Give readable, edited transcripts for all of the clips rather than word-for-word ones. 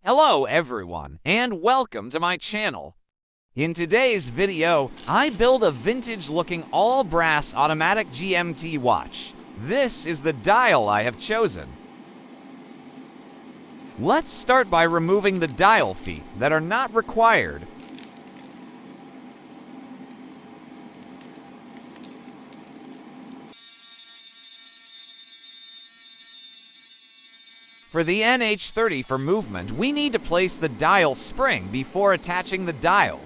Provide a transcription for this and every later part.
Hello everyone, and welcome to my channel. In today's video, I build a vintage-looking all-brass automatic GMT watch. This is the dial I have chosen. Let's start by removing the dial feet that are not required. For the NH30 for movement, we need to place the dial spring before attaching the dial.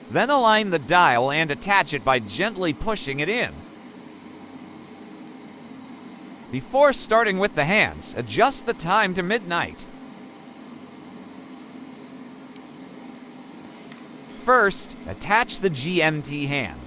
Then align the dial and attach it by gently pushing it in. Before starting with the hands, adjust the time to midnight. First, attach the GMT hand.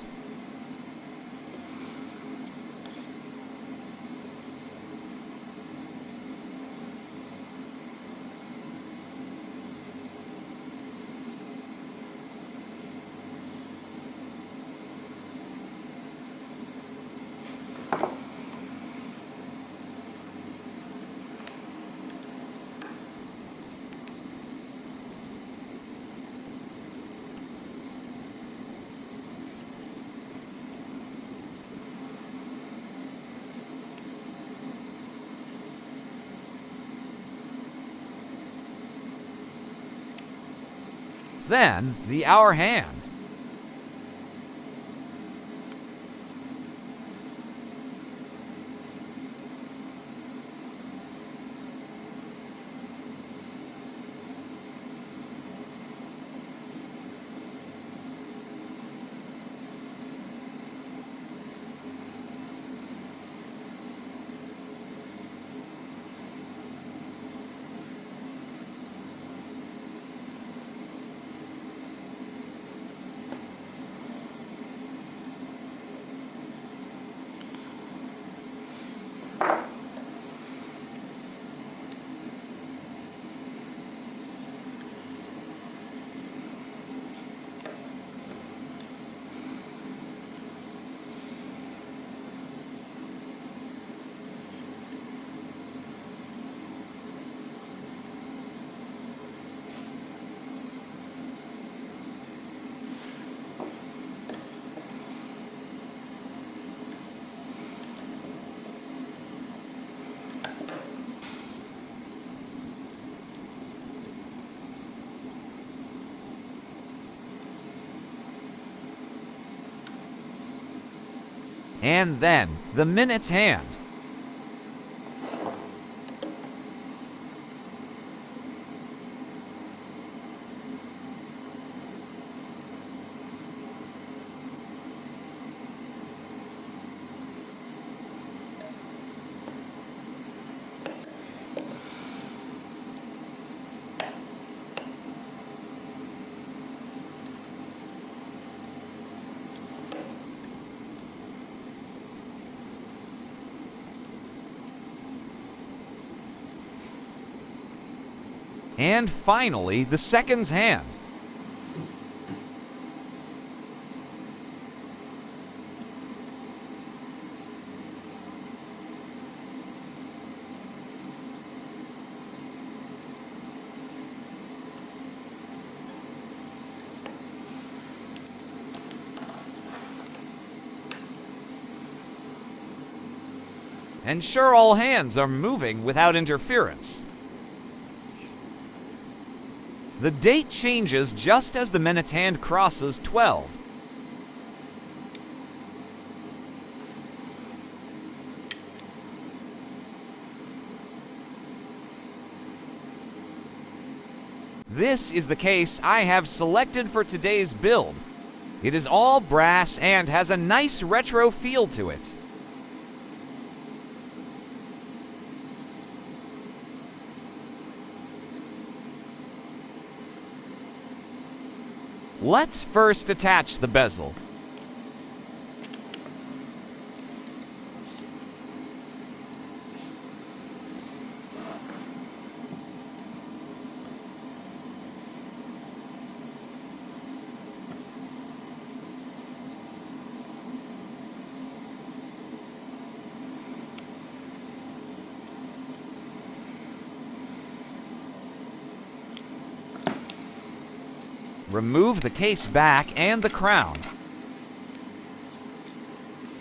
Then, the hour hand. And then, the minutes hand. And finally, the seconds hand. Ensure all hands are moving without interference. The date changes just as the minutes hand crosses 12. This is the case I have selected for today's build. It is all brass and has a nice retro feel to it. Let's first attach the bezel. Remove the case back and the crown.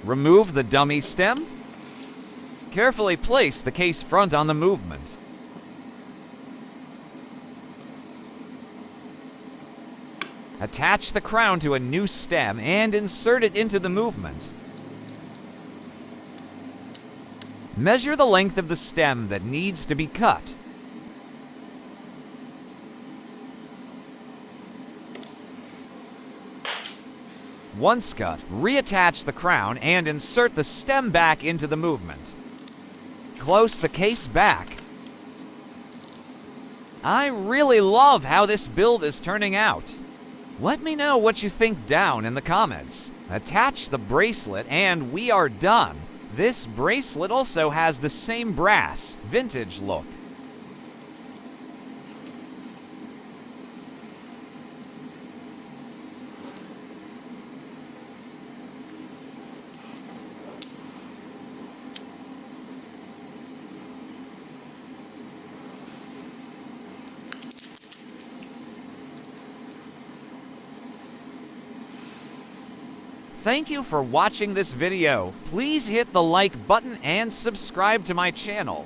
Remove the dummy stem. Carefully place the case front on the movement. Attach the crown to a new stem and insert it into the movement. Measure the length of the stem that needs to be cut. Once cut, reattach the crown and insert the stem back into the movement. Close the case back. I really love how this build is turning out. Let me know what you think down in the comments. Attach the bracelet and we are done. This bracelet also has the same brass, vintage look. Thank you for watching this video. Please hit the like button and subscribe to my channel.